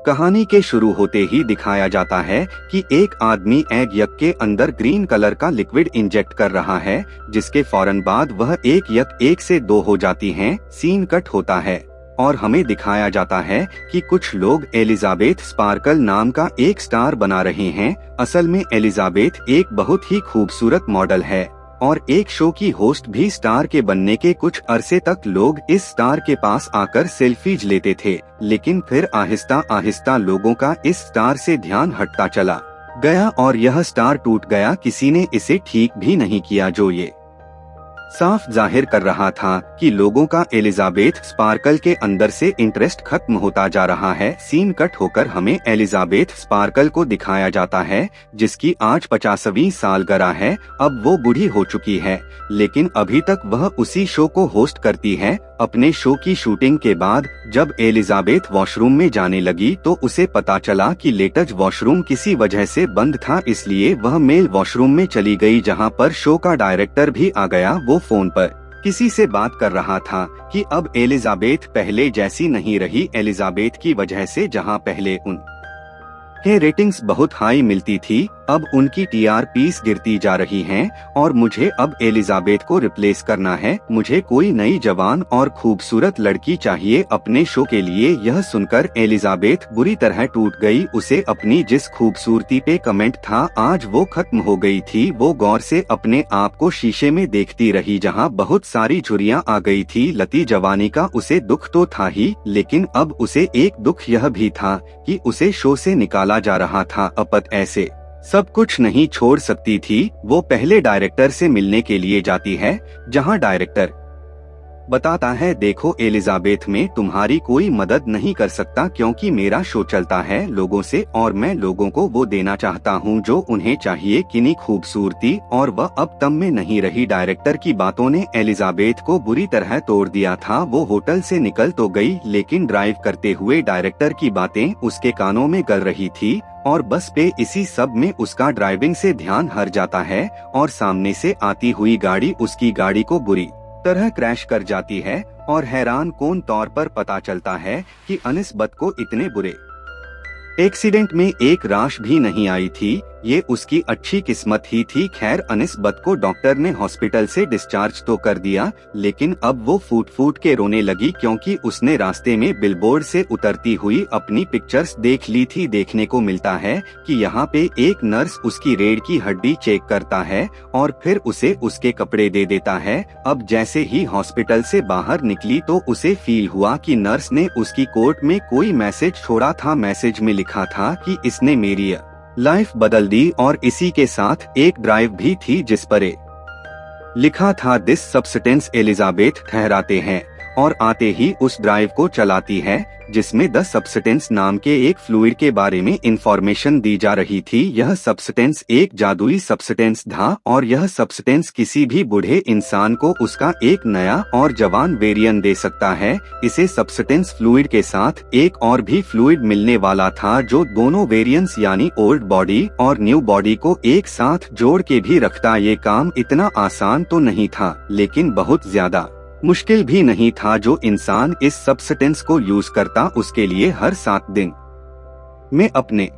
कहानी के शुरू होते ही दिखाया जाता है कि एक आदमी एग यक के अंदर ग्रीन कलर का लिक्विड इंजेक्ट कर रहा है, जिसके फौरन बाद वह एक यक 1 से 2 हो जाती हैं। सीन कट होता है और हमें दिखाया जाता है कि कुछ लोग एलिजाबेथ स्पार्कल नाम का एक स्टार बना रहे हैं। असल में एलिजाबेथ एक बहुत ही खूबसूरत मॉडल है और एक शो की होस्ट भी। स्टार के बनने के कुछ अरसे तक लोग इस स्टार के पास आकर सेल्फीज लेते थे, लेकिन फिर आहिस्ता आहिस्ता लोगों का इस स्टार से ध्यान हटता चला गया और यह स्टार टूट गया। किसी ने इसे ठीक भी नहीं किया, जो ये साफ जाहिर कर रहा था कि लोगों का एलिजाबेथ स्पार्कल के अंदर से इंटरेस्ट खत्म होता जा रहा है। सीन कट होकर हमें एलिजाबेथ स्पार्कल को दिखाया जाता है, जिसकी आज 50वीं सालगिरह है। अब वो बूढ़ी हो चुकी है, लेकिन अभी तक वह उसी शो को होस्ट करती है। अपने शो की शूटिंग के बाद जब एलिजाबेथ वॉशरूम में जाने लगी तो उसे पता चला कि लेटेज वॉशरूम किसी वजह से बंद था, इसलिए वह मेल वॉशरूम में चली गई, जहां पर शो का डायरेक्टर भी आ गया। वो फोन पर किसी से बात कर रहा था कि अब एलिजाबेथ पहले जैसी नहीं रही। एलिजाबेथ की वजह से जहां पहले उनके रेटिंग्स बहुत हाई मिलती थी, अब उनकी टीआरपीस गिरती जा रही हैं और मुझे अब एलिजाबेथ को रिप्लेस करना है। मुझे कोई नई जवान और खूबसूरत लड़की चाहिए अपने शो के लिए। यह सुनकर एलिजाबेथ बुरी तरह टूट गई। उसे अपनी जिस खूबसूरती पे कमेंट था, आज वो खत्म हो गई थी। वो गौर से अपने आप को शीशे में देखती रही, जहां बहुत सारी झुर्रियां आ गई थी। लती जवानी का उसे दुख तो था ही, लेकिन अब उसे एक दुख यह भी था कि उसे शो से निकाला जा रहा था। अपत ऐसे सब कुछ नहीं छोड़ सकती थी। वो पहले डायरेक्टर से मिलने के लिए जाती है, जहां डायरेक्टर बताता है, देखो एलिजाबेथ, में तुम्हारी कोई मदद नहीं कर सकता क्योंकि मेरा शो चलता है लोगों से और मैं लोगों को वो देना चाहता हूँ जो उन्हें चाहिए, किन्हीं खूबसूरती। और वह अब तब में नहीं रही। डायरेक्टर की बातों ने एलिजाबेथ को बुरी तरह तोड़ दिया था। वो होटल से निकल तो गई, लेकिन ड्राइव करते हुए डायरेक्टर की बातें उसके कानों में गल रही थी और बस पे इसी सब में उसका ड्राइविंग से ध्यान हट जाता है और सामने से आती हुई गाड़ी उसकी गाड़ी को बुरी तरह क्रैश कर जाती है और हैरान कौन तौर पर पता चलता है कि अनिस्बत को इतने बुरे एक्सीडेंट में एक राश भी नहीं आई थी। ये उसकी अच्छी किस्मत ही थी। खैर, अनिस्बत को डॉक्टर ने हॉस्पिटल से डिस्चार्ज तो कर दिया, लेकिन अब वो फूट फूट के रोने लगी क्योंकि उसने रास्ते में बिलबोर्ड से उतरती हुई अपनी पिक्चर्स देख ली थी। देखने को मिलता है कि यहाँ पे एक नर्स उसकी रीढ़ की हड्डी चेक करता है और फिर उसे उसके कपड़े दे देता है। अब जैसे ही हॉस्पिटल से बाहर निकली तो उसे फील हुआ कि नर्स ने उसकी कोट में कोई मैसेज छोड़ा था। मैसेज में लिखा था कि इसने मेरी लाइफ बदल दी और इसी के साथ एक ड्राइव भी थी जिस पर लिखा था, दिस सब्सटेंस एलिजाबेथ ठहराते हैं, और आते ही उस ड्राइव को चलाती है जिसमें द सब्सटेंस नाम के एक फ्लूइड के बारे में इंफॉर्मेशन दी जा रही थी। यह सब्सटेंस एक जादुई सब्सटेंस था और यह सब्सटेंस किसी भी बूढ़े इंसान को उसका एक नया और जवान वेरिएंट दे सकता है। इसे सब्सटेंस फ्लूइड के साथ एक और भी फ्लूइड मिलने वाला था जो दोनों वेरिएंट्स यानी ओल्ड बॉडी और न्यू बॉडी को एक साथ जोड़ के भी रखता। ये काम इतना आसान तो नहीं था, लेकिन बहुत ज्यादा मुश्किल भी नहीं था। जो इंसान इस सब्सटेंस को यूज करता उसके लिए हर 7 दिन में अपने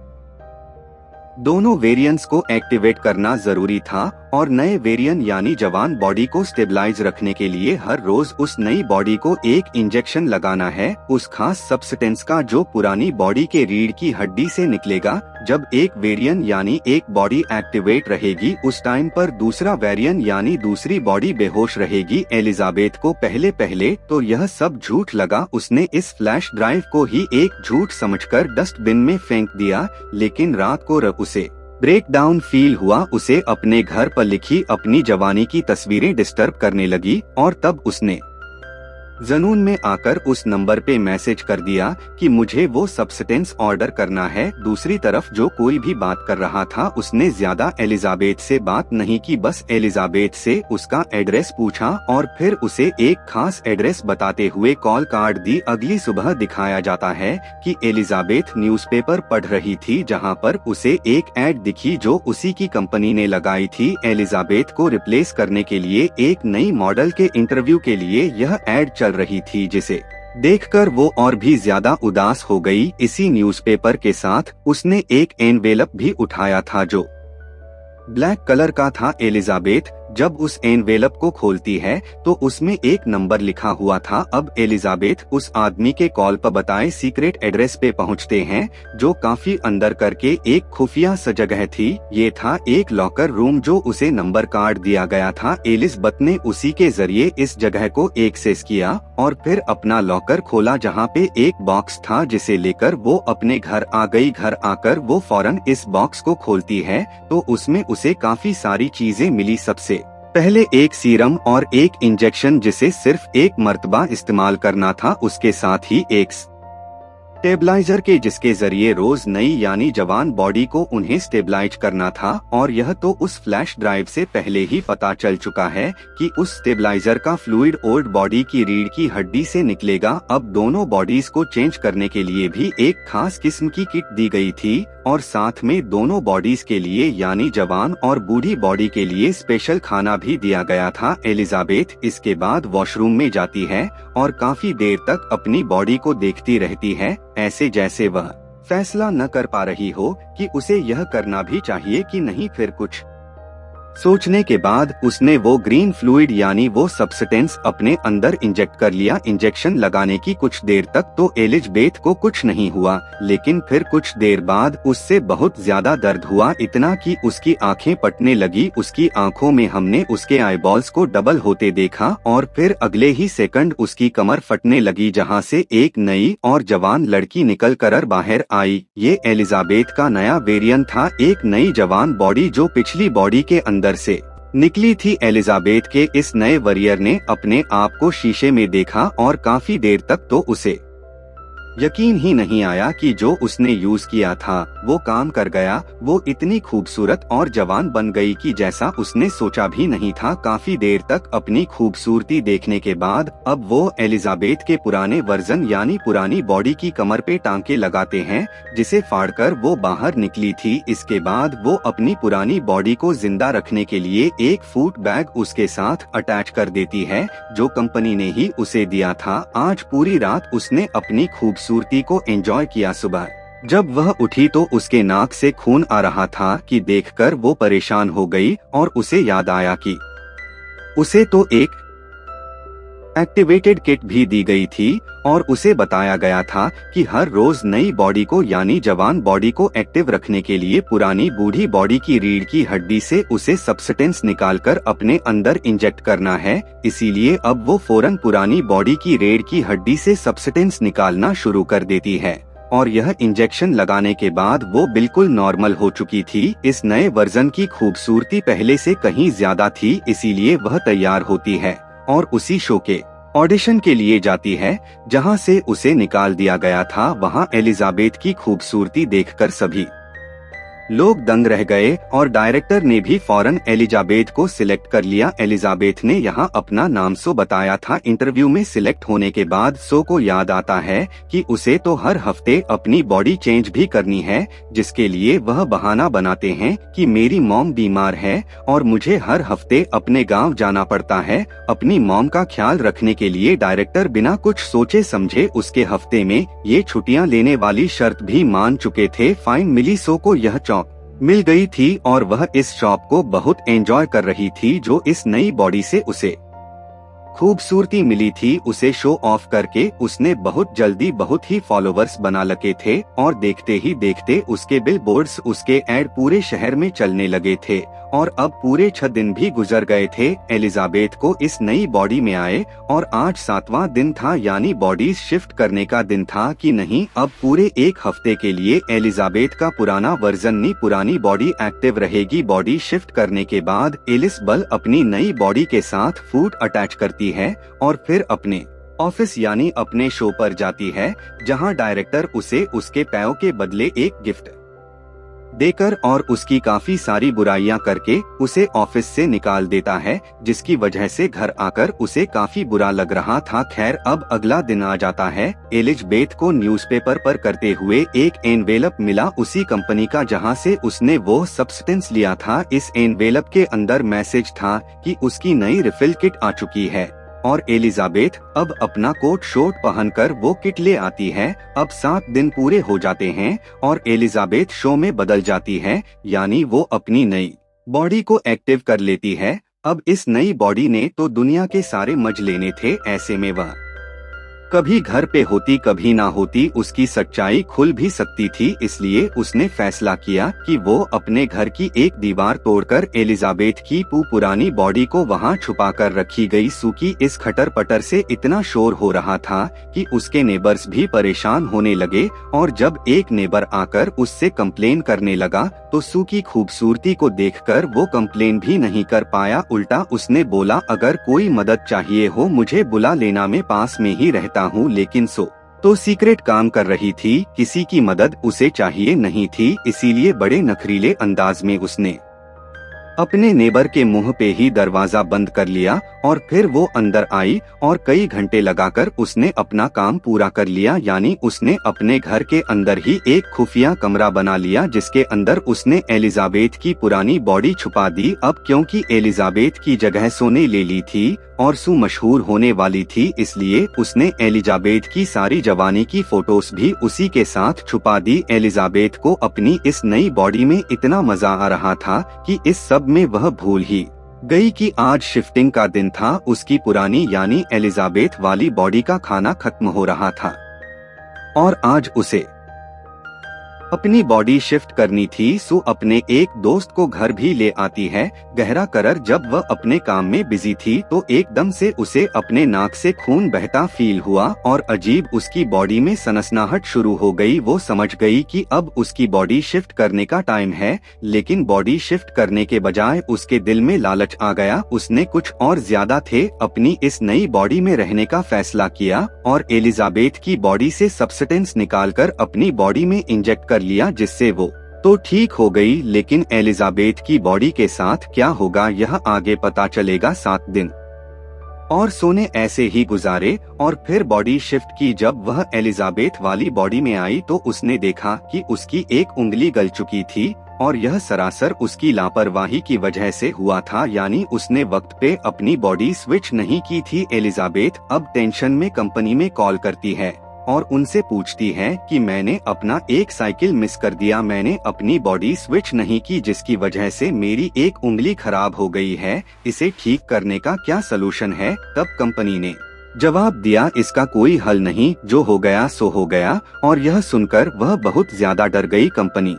दोनों वेरिएंट्स को एक्टिवेट करना जरूरी था और नए वेरिएंट यानी जवान बॉडी को स्टेबलाइज रखने के लिए हर रोज उस नई बॉडी को एक इंजेक्शन लगाना है उस खास सब्सटेंस का जो पुरानी बॉडी के रीढ़ की हड्डी से निकलेगा। जब एक वेरिएंट यानी एक बॉडी एक्टिवेट रहेगी, उस टाइम पर दूसरा वेरिएंट यानी दूसरी बॉडी बेहोश रहेगी। एलिजाबेथ को पहले पहले तो यह सब झूठ लगा। उसने इस फ्लैश ड्राइव को ही एक झूठ समझकर डस्टबिन में फेंक दिया, लेकिन रात को उसे ब्रेक डाउन फील हुआ। उसे अपने घर पर लिखी अपनी जवानी की तस्वीरें डिस्टर्ब करने लगी और तब उसने जनून में आकर उस नंबर पे मैसेज कर दिया कि मुझे वो सब्सटेंस ऑर्डर करना है। दूसरी तरफ जो कोई भी बात कर रहा था उसने ज्यादा एलिजाबेथ से बात नहीं की, बस एलिजाबेथ से उसका एड्रेस पूछा और फिर उसे एक खास एड्रेस बताते हुए कॉल कार्ड दी। अगली सुबह दिखाया जाता है कि एलिजाबेथ न्यूज़पेपर पढ़ रही थी, जहां पर उसे एक एड दिखी जो उसी की कंपनी ने लगाई थी। एलिजाबेथ को रिप्लेस करने के लिए एक नई मॉडल के इंटरव्यू के लिए यह एड चल रही थी, जिसे देखकर वो और भी ज्यादा उदास हो गई। इसी न्यूज़पेपर के साथ उसने एक एनवेलप भी उठाया था जो ब्लैक कलर का था। एलिजाबेथ जब उस एनवेलप को खोलती है तो उसमें एक नंबर लिखा हुआ था। अब एलिजाबेथ उस आदमी के कॉल पर बताए सीक्रेट एड्रेस पे पहुंचते हैं, जो काफी अंदर करके एक खुफिया सा जगह थी। ये था एक लॉकर रूम जो उसे नंबर कार्ड दिया गया था। एलिजाबेथ ने उसी के जरिए इस जगह को एक्सेस किया और फिर अपना लॉकर खोला, जहाँ पे एक बॉक्स था जिसे लेकर वो अपने घर आ गई। घर आकर वो फौरन इस बॉक्स को खोलती है तो उसमें उसे काफी सारी चीजें मिली। सबसे पहले एक सीरम और एक इंजेक्शन जिसे सिर्फ एक मर्तबा इस्तेमाल करना था, उसके साथ ही एक स्टेबलाइजर के जिसके जरिए रोज नई यानी जवान बॉडी को उन्हें स्टेबलाइज करना था। और यह तो उस फ्लैश ड्राइव से पहले ही पता चल चुका है कि उस स्टेबलाइजर का फ्लूइड ओल्ड बॉडी की रीढ़ की हड्डी से निकलेगा। अब दोनों बॉडीज को चेंज करने के लिए भी एक खास किस्म की किट दी गई थी और साथ में दोनों बॉडीज के लिए यानी जवान और बूढ़ी बॉडी के लिए स्पेशल खाना भी दिया गया था। एलिजाबेथ इसके बाद वॉशरूम में जाती है और काफी देर तक अपनी बॉडी को देखती रहती है, ऐसे जैसे वह फैसला न कर पा रही हो कि उसे यह करना भी चाहिए कि नहीं। फिर कुछ सोचने के बाद उसने वो ग्रीन फ्लूइड यानी वो सब्सटेंस अपने अंदर इंजेक्ट कर लिया। इंजेक्शन लगाने की कुछ देर तक तो एलिजाबेथ को कुछ नहीं हुआ, लेकिन फिर कुछ देर बाद उससे बहुत ज्यादा दर्द हुआ, इतना कि उसकी आंखें फटने लगी। उसकी आंखों में हमने उसके आईबॉल्स को डबल होते देखा और फिर अगले ही सेकंड उसकी कमर फटने लगी, जहां से एक नई और जवान लड़की निकल कर बाहर आई। ये एलिजाबेथ का नया वेरिएंट था, एक नई जवान बॉडी जो पिछली बॉडी के अंदर से निकली थी। एलिजाबेथ के इस नए वॉरियर ने अपने आप को शीशे में देखा और काफी देर तक तो उसे यकीन ही नहीं आया कि जो उसने यूज किया था वो काम कर गया। वो इतनी खूबसूरत और जवान बन गई कि जैसा उसने सोचा भी नहीं था। काफी देर तक अपनी खूबसूरती देखने के बाद अब वो एलिजाबेथ के पुराने वर्जन यानी पुरानी बॉडी की कमर पे टांके लगाते हैं, जिसे फाड़कर वो बाहर निकली थी। इसके बाद वो अपनी पुरानी बॉडी को जिंदा रखने के लिए एक फूड बैग उसके साथ अटैच कर देती है, जो कंपनी ने ही उसे दिया था। आज पूरी रात उसने अपनी खूबसूरती को एंजॉय किया। सुबह जब वह उठी तो उसके नाक से खून आ रहा था कि देखकर वो परेशान हो गई और उसे याद आया कि उसे तो एक एक्टिवेटेड किट भी दी गई थी और उसे बताया गया था कि हर रोज नई बॉडी को यानी जवान बॉडी को एक्टिव रखने के लिए पुरानी बूढ़ी बॉडी की रीढ़ की हड्डी से उसे सब्सटेंस निकालकर अपने अंदर इंजेक्ट करना है। इसीलिए अब वो फौरन पुरानी बॉडी की रीढ़ की हड्डी से सब्सटेंस निकालना शुरू कर देती है और यह इंजेक्शन लगाने के बाद वो बिल्कुल नॉर्मल हो चुकी थी। इस नए वर्जन की खूबसूरती पहले से कहीं ज्यादा थी, इसीलिए वह तैयार होती है और उसी शो के ऑडिशन के लिए जाती है जहां से उसे निकाल दिया गया था। वहां एलिजाबेथ की खूबसूरती देखकर सभी लोग दंग रह गए और डायरेक्टर ने भी फौरन एलिजाबेथ को सिलेक्ट कर लिया। एलिजाबेथ ने यहाँ अपना नाम सो बताया था। इंटरव्यू में सिलेक्ट होने के बाद सो को याद आता है कि उसे तो हर हफ्ते अपनी बॉडी चेंज भी करनी है, जिसके लिए वह बहाना बनाते हैं कि मेरी मॉम बीमार है और मुझे हर हफ्ते अपने गांव जाना पड़ता है। अपनी मॉम का ख्याल रखने के लिए डायरेक्टर बिना कुछ सोचे समझे उसके हफ्ते में ये छुट्टियां लेने वाली शर्त भी मान चुके थे। फाइन मिली सो को यह मिल गई थी और वह इस शॉप को बहुत एंजॉय कर रही थी, जो इस नई बॉडी से उसे खूबसूरती मिली थी। उसे शो ऑफ करके उसने बहुत जल्दी बहुत ही फॉलोवर्स बना लगे थे और देखते ही देखते उसके बिलबोर्ड्स उसके ऐड पूरे शहर में चलने लगे थे और अब पूरे 6 दिन भी गुजर गए थे एलिजाबेथ को इस नई बॉडी में आए और आज 7वां दिन था, यानी बॉडीज शिफ्ट करने का दिन था कि नहीं। अब पूरे 1 हफ्ते के लिए एलिजाबेथ का पुराना वर्जन नहीं पुरानी बॉडी एक्टिव रहेगी। बॉडी शिफ्ट करने के बाद एलिजाबेथ अपनी नई बॉडी के साथ फूड अटैच करती है और फिर अपने ऑफिस यानी अपने शो पर जाती है, जहां डायरेक्टर उसे उसके पैरों के बदले एक गिफ्ट देकर और उसकी काफी सारी बुराइयां करके उसे ऑफिस से निकाल देता है, जिसकी वजह से घर आकर उसे काफी बुरा लग रहा था। खैर अब अगला दिन आ जाता है। एलिजाबेथ को न्यूज़पेपर पर करते हुए एक एनवेलप मिला उसी कंपनी का जहां से उसने वो सब्सटेंस लिया था। इस एनवेलप के अंदर मैसेज था कि उसकी नई रिफिल किट आ चुकी है। और एलिजाबेथ अब अपना कोट शोट पहनकर वो किट ले आती है। अब 7 दिन पूरे हो जाते हैं और एलिजाबेथ शो में बदल जाती है, यानी वो अपनी नई बॉडी को एक्टिव कर लेती है। अब इस नई बॉडी ने तो दुनिया के सारे मजे लेने थे, ऐसे में वह कभी घर पे होती कभी ना होती, उसकी सच्चाई खुल भी सकती थी। इसलिए उसने फैसला किया कि वो अपने घर की एक दीवार तोड़कर एलिजाबेथ की पुरानी बॉडी को वहां छुपा कर रखी गई। सूकी इस खटर पटर से इतना शोर हो रहा था कि उसके नेबर्स भी परेशान होने लगे और जब एक नेबर आकर उससे कंप्लेन करने लगा तो सू की खूबसूरती को देखकर वो कंप्लेन भी नहीं कर पाया। उल्टा उसने बोला, अगर कोई मदद चाहिए हो मुझे बुला लेना, मैं पास में ही रहता हूँ। लेकिन सो तो सीक्रेट काम कर रही थी, किसी की मदद उसे चाहिए नहीं थी। इसीलिए बड़े नखरीले अंदाज में उसने अपने नेबर के मुंह पे ही दरवाजा बंद कर लिया और फिर वो अंदर आई और कई घंटे लगाकर उसने अपना काम पूरा कर लिया। यानी उसने अपने घर के अंदर ही एक खुफिया कमरा बना लिया जिसके अंदर उसने एलिजाबेथ की पुरानी बॉडी छुपा दी। अब क्योंकि एलिजाबेथ की जगह सोने ले ली थी और सू मशहूर होने वाली थी, इसलिए उसने एलिजाबेथ की सारी जवानी की फोटोज भी उसी के साथ छुपा दी। एलिजाबेथ को अपनी इस नई बॉडी में इतना मजा आ रहा था कि इस सब में वह भूल ही गई कि आज शिफ्टिंग का दिन था। उसकी पुरानी यानी एलिजाबेथ वाली बॉडी का खाना खत्म हो रहा था और आज उसे अपनी बॉडी शिफ्ट करनी थी। सू अपने एक दोस्त को घर भी ले आती है। गहरा करर जब वह अपने काम में बिजी थी तो एकदम से उसे अपने नाक से खून बहता फील हुआ और अजीब उसकी बॉडी में सनसनाहट शुरू हो गई। वो समझ गई कि अब उसकी बॉडी शिफ्ट करने का टाइम है, लेकिन बॉडी शिफ्ट करने के बजाय उसके दिल में लालच आ गया। उसने कुछ और ज्यादा थे अपनी इस नई बॉडी में रहने का फैसला किया और एलिजाबेथ की बॉडी से सब्सटेंस निकालकर अपनी बॉडी में इंजेक्ट कर लिया, जिससे वो तो ठीक हो गई। लेकिन एलिजाबेथ की बॉडी के साथ क्या होगा यह आगे पता चलेगा। 7 दिन और सोने ऐसे ही गुजारे और फिर बॉडी शिफ्ट की। जब वह एलिजाबेथ वाली बॉडी में आई तो उसने देखा कि उसकी एक उंगली गल चुकी थी और यह सरासर उसकी लापरवाही की वजह से हुआ था, यानी उसने वक्त पे अपनी बॉडी स्विच नहीं की थी। एलिजाबेथ अब टेंशन में कंपनी में कॉल करती है और उनसे पूछती है कि मैंने अपना एक साइकिल मिस कर दिया, मैंने अपनी बॉडी स्विच नहीं की जिसकी वजह से मेरी एक उंगली खराब हो गई है, इसे ठीक करने का क्या सलूशन है। तब कंपनी ने जवाब दिया, इसका कोई हल नहीं, जो हो गया सो हो गया। और यह सुनकर वह बहुत ज्यादा डर गई। कंपनी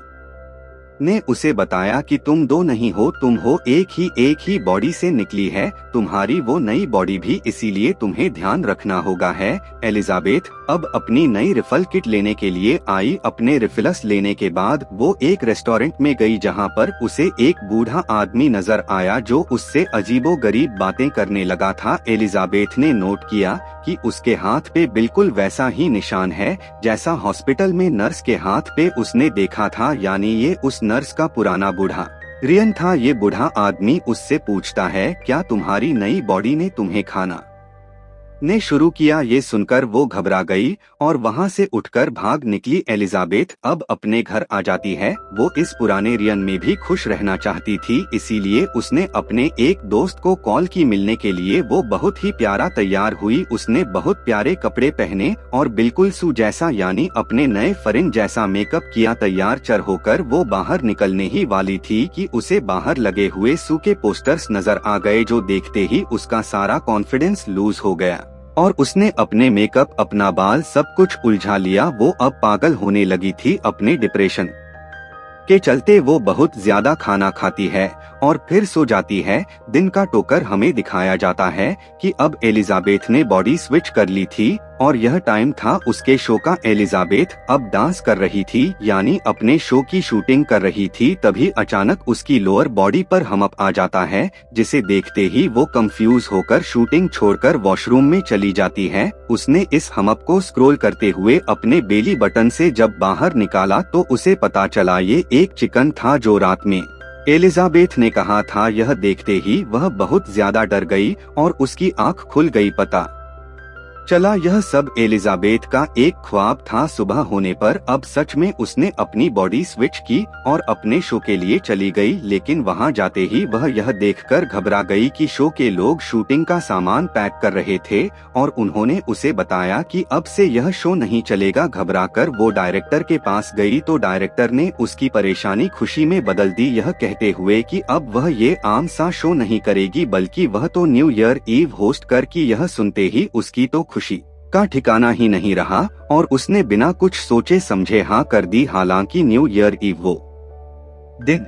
ने उसे बताया कि तुम दो नहीं हो, तुम हो एक ही बॉडी से निकली है, तुम्हारी वो नई बॉडी भी, इसीलिए तुम्हें ध्यान रखना होगा है। एलिजाबेथ अब अपनी नई रिफल किट लेने के लिए आई। अपने रिफिल्स लेने के बाद वो एक रेस्टोरेंट में गई जहां पर उसे एक बूढ़ा आदमी नजर आया जो उससे अजीबोगरीब बातें करने लगा था। एलिजाबेथ ने नोट किया कि उसके हाथ पे बिल्कुल वैसा ही निशान है जैसा हॉस्पिटल में नर्स के हाथ पे उसने देखा था, यानी ये उस नर्स का पुराना बूढ़ा रियन था। ये बूढ़ा आदमी उससे पूछता है, क्या तुम्हारी नई बॉडी ने तुम्हें खाना ने शुरू किया। ये सुनकर वो घबरा गई और वहाँ से उठकर भाग निकली। एलिजाबेथ अब अपने घर आ जाती है। वो इस पुराने रियन में भी खुश रहना चाहती थी, इसीलिए उसने अपने एक दोस्त को कॉल की मिलने के लिए। वो बहुत ही प्यारा तैयार हुई, उसने बहुत प्यारे कपड़े पहने और बिल्कुल सू जैसा यानी अपने नए फरिन जैसा मेकअप किया। तैयार चर होकर वो बाहर निकलने ही वाली थी कि उसे बाहर लगे हुए सू के पोस्टर्स नजर आ गए, जो देखते ही उसका सारा कॉन्फिडेंस लूज हो गया और उसने अपने मेकअप, अपना बाल, सब कुछ उलझा लिया। वो अब पागल होने लगी थी अपने डिप्रेशन के चलते। वो बहुत ज्यादा खाना खाती है और फिर सो जाती है। दिन का टोकर हमें दिखाया जाता है कि अब एलिजाबेथ ने बॉडी स्विच कर ली थी और यह टाइम था उसके शो का। एलिजाबेथ अब डांस कर रही थी, यानी अपने शो की शूटिंग कर रही थी। तभी अचानक उसकी लोअर बॉडी पर हमअप आ जाता है, जिसे देखते ही वो कंफ्यूज होकर शूटिंग छोड़कर वॉशरूम में चली जाती है। उसने इस हमअप को स्क्रॉल करते हुए अपने बेली बटन से जब बाहर निकाला तो उसे पता चला ये एक चिकन था जो रात में एलिजाबेथ ने कहा था। यह देखते ही वह बहुत ज्यादा डर गई और उसकी आंख खुल गई। पता चला यह सब एलिजाबेथ का एक ख्वाब था। सुबह होने पर अब सच में उसने अपनी बॉडी स्विच की और अपने शो के लिए चली गई, लेकिन वहां जाते ही वह यह देखकर घबरा गई कि शो के लोग शूटिंग का सामान पैक कर रहे थे और उन्होंने उसे बताया कि अब से यह शो नहीं चलेगा। घबराकर वो डायरेक्टर के पास गई तो डायरेक्टर ने उसकी परेशानी खुशी में बदल दी, यह कहते हुए कि अब वह ये आम सा शो नहीं करेगी बल्कि वह तो न्यू ईयर ईव होस्ट कर की। यह सुनते ही उसकी तो खुशी का ठिकाना ही नहीं रहा और उसने बिना कुछ सोचे समझे हाँ कर दी। हालांकि न्यू ईयर ईव वो दिन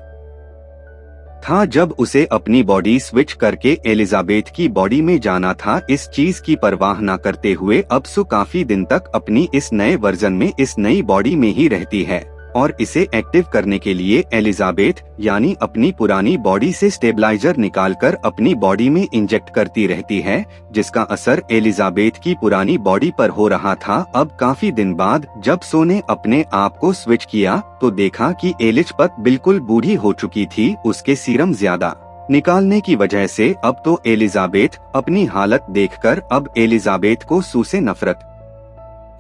था जब उसे अपनी बॉडी स्विच करके एलिजाबेथ की बॉडी में जाना था। इस चीज की परवाह न करते हुए अब सु काफी दिन तक अपनी इस नए वर्जन में इस नई बॉडी में ही रहती है और इसे एक्टिव करने के लिए एलिजाबेथ यानी अपनी पुरानी बॉडी से स्टेबलाइजर निकालकर अपनी बॉडी में इंजेक्ट करती रहती है, जिसका असर एलिजाबेथ की पुरानी बॉडी पर हो रहा था। अब काफी दिन बाद जब सो ने अपने आप को स्विच किया तो देखा कि एलिजाबेथ बिल्कुल बूढ़ी हो चुकी थी। उसके सीरम ज्यादा निकालने की वजह से अब तो एलिजाबेथ अपनी हालत देखकर अब एलिजाबेथ को सू से नफरत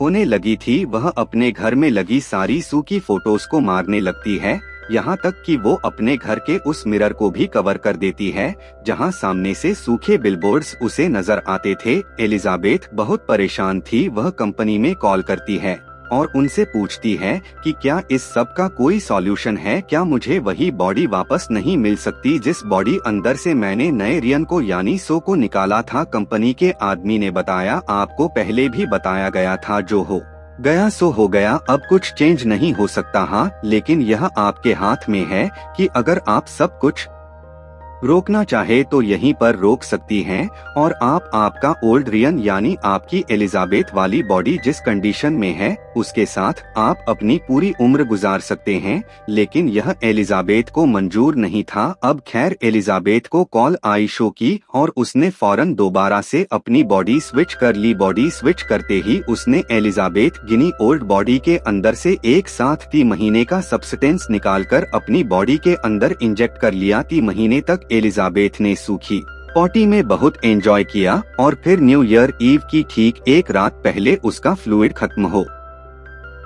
होने लगी थी। वह अपने घर में लगी सारी सू की फोटोज को मारने लगती है, यहाँ तक कि वो अपने घर के उस मिरर को भी कवर कर देती है जहाँ सामने से सूखे बिलबोर्ड्स उसे नजर आते थे। एलिजाबेथ बहुत परेशान थी। वह कंपनी में कॉल करती है और उनसे पूछती है कि क्या इस सब का कोई सॉल्यूशन है, क्या मुझे वही बॉडी वापस नहीं मिल सकती जिस बॉडी अंदर से मैंने नए रियन को यानी सो को निकाला था। कंपनी के आदमी ने बताया आपको पहले भी बताया गया था, जो हो गया सो हो गया, अब कुछ चेंज नहीं हो सकता। हाँ, लेकिन यह आपके हाथ में है कि अगर आप सब कुछ रोकना चाहे तो यहीं पर रोक सकती हैं और आप आपका ओल्ड रियन यानी आपकी एलिजाबेथ वाली बॉडी जिस कंडीशन में है उसके साथ आप अपनी पूरी उम्र गुजार सकते हैं। लेकिन यह एलिजाबेथ को मंजूर नहीं था। अब खैर एलिजाबेथ को कॉल आई शो की और उसने फौरन दोबारा से अपनी बॉडी स्विच कर ली। बॉडी स्विच करते ही उसने एलिजाबेथ गिनी ओल्ड बॉडी के अंदर से एक साथ 3 महीने का सब्सटेंस निकालकर अपनी बॉडी के अंदर इंजेक्ट कर लिया। 3 महीने तक एलिजाबेथ ने सूखी पॉटी में बहुत एंजॉय किया और फिर न्यू ईयर ईव की ठीक एक रात पहले उसका फ्लूइड खत्म हो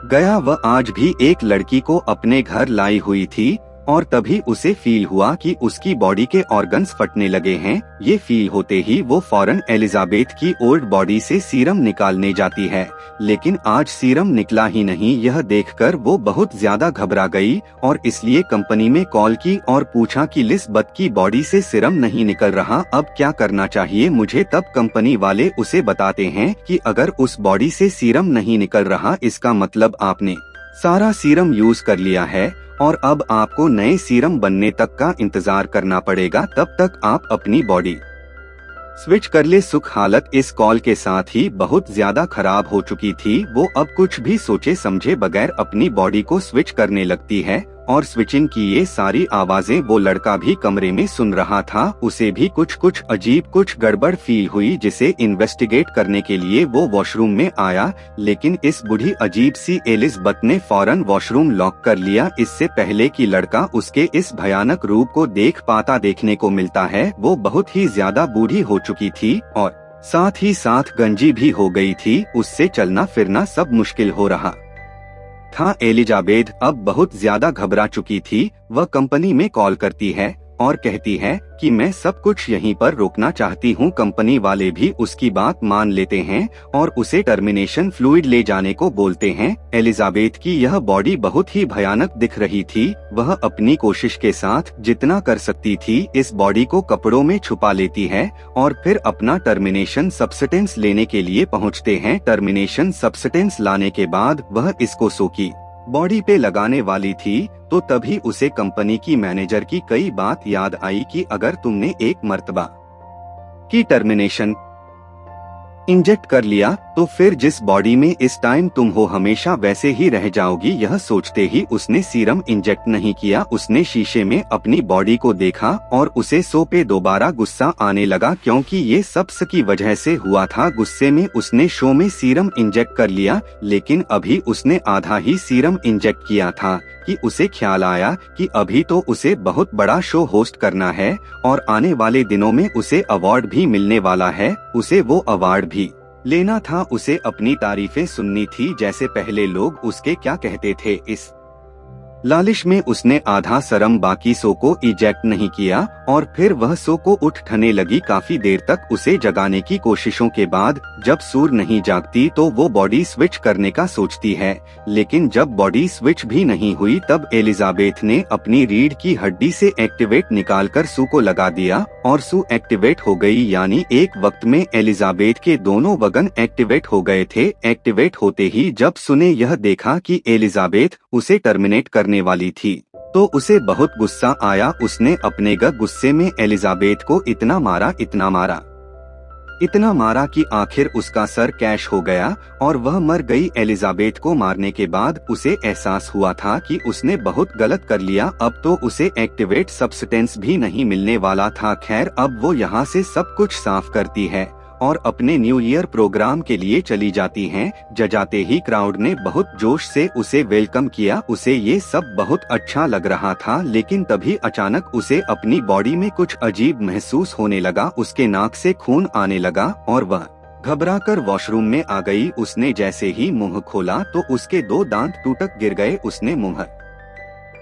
गया। वह आज भी एक लड़की को अपने घर लाई हुई थी और तभी उसे फील हुआ कि उसकी बॉडी के ऑर्गन्स फटने लगे हैं। ये फील होते ही वो फौरन एलिजाबेथ की ओल्ड बॉडी से सीरम निकालने जाती है, लेकिन आज सीरम निकला ही नहीं। यह देखकर वो बहुत ज्यादा घबरा गई और इसलिए कंपनी में कॉल की और पूछा कि एलिजाबेथ की बॉडी से सीरम नहीं निकल रहा, अब क्या करना चाहिए मुझे। तब कंपनी वाले उसे बताते हैं कि अगर उस बॉडी से सीरम नहीं निकल रहा इसका मतलब आपने सारा सीरम यूज कर लिया है और अब आपको नए सीरम बनने तक का इंतजार करना पड़ेगा, तब तक आप अपनी बॉडी स्विच कर ले। सुख हालत इस कॉल के साथ ही बहुत ज्यादा खराब हो चुकी थी। वो अब कुछ भी सोचे समझे बगैर अपनी बॉडी को स्विच करने लगती है और स्विचिंग की ये सारी आवाजें वो लड़का भी कमरे में सुन रहा था। उसे भी कुछ अजीब कुछ गड़बड़ फील हुई, जिसे इन्वेस्टिगेट करने के लिए वो वॉशरूम में आया, लेकिन इस बूढ़ी अजीब सी एलिजाबेथ ने फौरन वॉशरूम लॉक कर लिया। इससे पहले कि लड़का उसके इस भयानक रूप को देख पाता देखने को मिलता है, वो बहुत ही ज्यादा बूढ़ी हो चुकी थी और साथ ही साथ गंजी भी हो गई थी। उससे चलना फिरना सब मुश्किल हो रहा था। एलिजाबेथ अब बहुत ज्यादा घबरा चुकी थी। वह कंपनी में कॉल करती है और कहती है कि मैं सब कुछ यहीं पर रोकना चाहती हूँ। कंपनी वाले भी उसकी बात मान लेते हैं और उसे टर्मिनेशन फ्लूइड ले जाने को बोलते हैं। एलिजाबेथ की यह बॉडी बहुत ही भयानक दिख रही थी। वह अपनी कोशिश के साथ जितना कर सकती थी इस बॉडी को कपड़ों में छुपा लेती है और फिर अपना टर्मिनेशन सब्सटेंस लेने के लिए पहुँचते हैं। टर्मिनेशन सब्सटेंस लाने के बाद वह इसको सो की बॉडी पे लगाने वाली थी तो तभी उसे कंपनी की मैनेजर की कई बात याद आई कि अगर तुमने एक मर्तबा की टर्मिनेशन इंजेक्ट कर लिया तो फिर जिस बॉडी में इस टाइम तुम हो हमेशा वैसे ही रह जाओगी। यह सोचते ही उसने सीरम इंजेक्ट नहीं किया। उसने शीशे में अपनी बॉडी को देखा और उसे सो पे दोबारा गुस्सा आने लगा, क्योंकि ये सब की वजह से हुआ था। गुस्से में उसने शो में सीरम इंजेक्ट कर लिया, लेकिन अभी उसने आधा ही सीरम इंजेक्ट किया था कि उसे ख्याल आया कि अभी तो उसे बहुत बड़ा शो होस्ट करना है और आने वाले दिनों में उसे अवार्ड भी मिलने वाला है। उसे वो अवार्ड भी लेना था, उसे अपनी तारीफें सुननी थी, जैसे पहले लोग उसके क्या कहते थे। इस लालिश में उसने आधा शर्म बाकी सो को इजेक्ट नहीं किया और फिर वह सो को उठने लगी। काफी देर तक उसे जगाने की कोशिशों के बाद जब सूर नहीं जागती तो वो बॉडी स्विच करने का सोचती है, लेकिन जब बॉडी स्विच भी नहीं हुई तब एलिजाबेथ ने अपनी रीढ़ की हड्डी से एक्टिवेट निकालकर सू को लगा दिया और सू एक्टिवेट हो गई। यानी एक वक्त में एलिजाबेथ के दोनों वगन एक्टिवेट हो गए थे। एक्टिवेट होते ही जब सू ने यह देखा कि एलिजाबेथ उसे टर्मिनेट करने वाली थी तो उसे बहुत गुस्सा आया। उसने अपने गुस्से में एलिजाबेथ को इतना मारा कि आखिर उसका सर कैश हो गया और वह मर गई। एलिजाबेथ को मारने के बाद उसे एहसास हुआ था कि उसने बहुत गलत कर लिया। अब तो उसे एक्टिवेट सब्सटेंस भी नहीं मिलने वाला था। खैर, अब वो यहाँ से सब कुछ साफ करती है और अपने न्यू ईयर प्रोग्राम के लिए चली जाती हैं। जाते ही क्राउड ने बहुत जोश से उसे वेलकम किया। उसे ये सब बहुत अच्छा लग रहा था, लेकिन तभी अचानक उसे अपनी बॉडी में कुछ अजीब महसूस होने लगा। उसके नाक से खून आने लगा और वह घबराकर वॉशरूम में आ गई। उसने जैसे ही मुंह खोला तो उसके 2 दांत टूटक गिर गए। उसने मुंह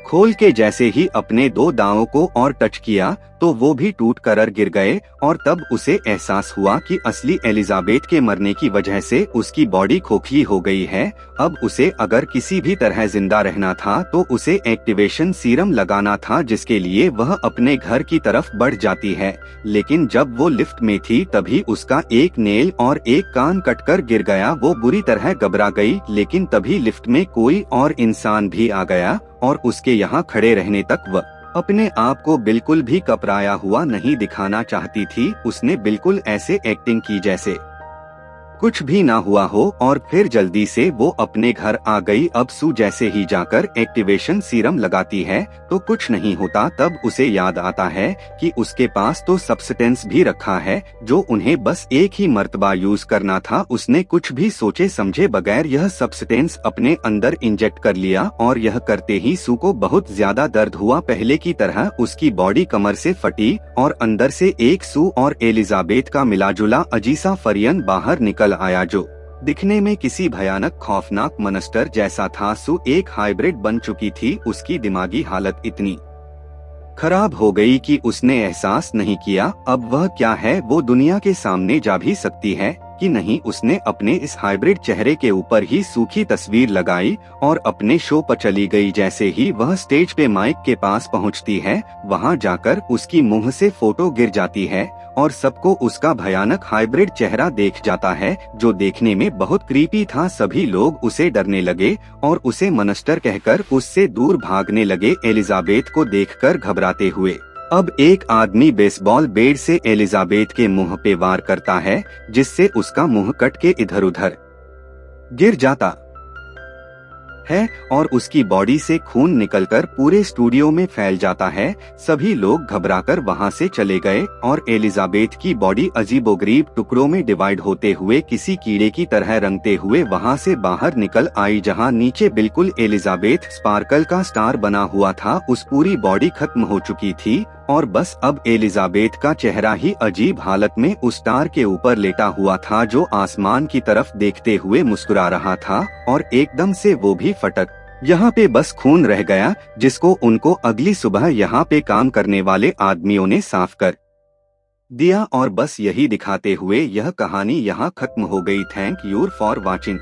खोल के जैसे ही अपने 2 दांतों को और टच किया तो वो भी टूट कर गिर गए और तब उसे एहसास हुआ कि असली एलिजाबेथ के मरने की वजह से उसकी बॉडी खोखली हो गई है। अब उसे अगर किसी भी तरह जिंदा रहना था तो उसे एक्टिवेशन सीरम लगाना था, जिसके लिए वह अपने घर की तरफ बढ़ जाती है। लेकिन जब वो लिफ्ट में थी तभी उसका एक नेल और एक कान कटकर गिर गया। वो बुरी तरह घबरा गई, लेकिन तभी लिफ्ट में कोई और इंसान भी आ गया और उसके यहाँ खड़े रहने तक वह अपने आप को बिल्कुल भी कपराया हुआ नहीं दिखाना चाहती थी। उसने बिल्कुल ऐसे एक्टिंग की जैसे कुछ भी ना हुआ हो और फिर जल्दी से वो अपने घर आ गई। अब सू जैसे ही जाकर एक्टिवेशन सीरम लगाती है तो कुछ नहीं होता। तब उसे याद आता है कि उसके पास तो सब्सटेंस भी रखा है जो उन्हें बस एक ही मर्तबा यूज करना था। उसने कुछ भी सोचे समझे बगैर यह सब्सटेंस अपने अंदर इंजेक्ट कर लिया और यह करते ही सू को बहुत ज्यादा दर्द हुआ। पहले की तरह उसकी बॉडी कमर से फटी और अंदर से एक सू और एलिजाबेथ का मिलाजुला अजीसा फरियन बाहर निकल आया, जो दिखने में किसी भयानक खौफनाक मॉन्स्टर जैसा था। सू एक हाइब्रिड बन चुकी थी। उसकी दिमागी हालत इतनी खराब हो गई कि उसने एहसास नहीं किया अब वह क्या है। वो दुनिया के सामने जा भी सकती है कि नहीं। उसने अपने इस हाइब्रिड चेहरे के ऊपर ही सूखी तस्वीर लगाई और अपने शो पर चली गई। जैसे ही वह स्टेज पे माइक के पास पहुंचती है, वहां जाकर उसकी मुंह से फोटो गिर जाती है और सबको उसका भयानक हाइब्रिड चेहरा देख जाता है, जो देखने में बहुत क्रीपी था। सभी लोग उसे डरने लगे और उसे मॉन्स्टर कहकर उससे दूर भागने लगे, एलिजाबेथ को देखकर घबराते हुए। अब एक आदमी बेसबॉल बैट से एलिजाबेथ के मुंह पे वार करता है, जिससे उसका मुंह कट के इधर उधर गिर जाता है और उसकी बॉडी से खून निकलकर पूरे स्टूडियो में फैल जाता है। सभी लोग घबराकर वहां से चले गए और एलिजाबेथ की बॉडी अजीबोगरीब टुकड़ों में डिवाइड होते हुए किसी कीड़े की तरह रंगते हुए वहां से बाहर निकल आई। जहां नीचे बिल्कुल एलिजाबेथ स्पार्कल का स्टार बना हुआ था, उस पूरी बॉडी खत्म हो चुकी थी और बस अब एलिजाबेथ का चेहरा ही अजीब हालत में उस स्टार के ऊपर लेटा हुआ था, जो आसमान की तरफ देखते हुए मुस्कुरा रहा था और एकदम से वो भी फटक यहाँ पे बस खून रह गया, जिसको उनको अगली सुबह यहाँ पे काम करने वाले आदमियों ने साफ कर दिया। और बस यही दिखाते हुए यह कहानी यहाँ खत्म हो गई। Thank you for watching.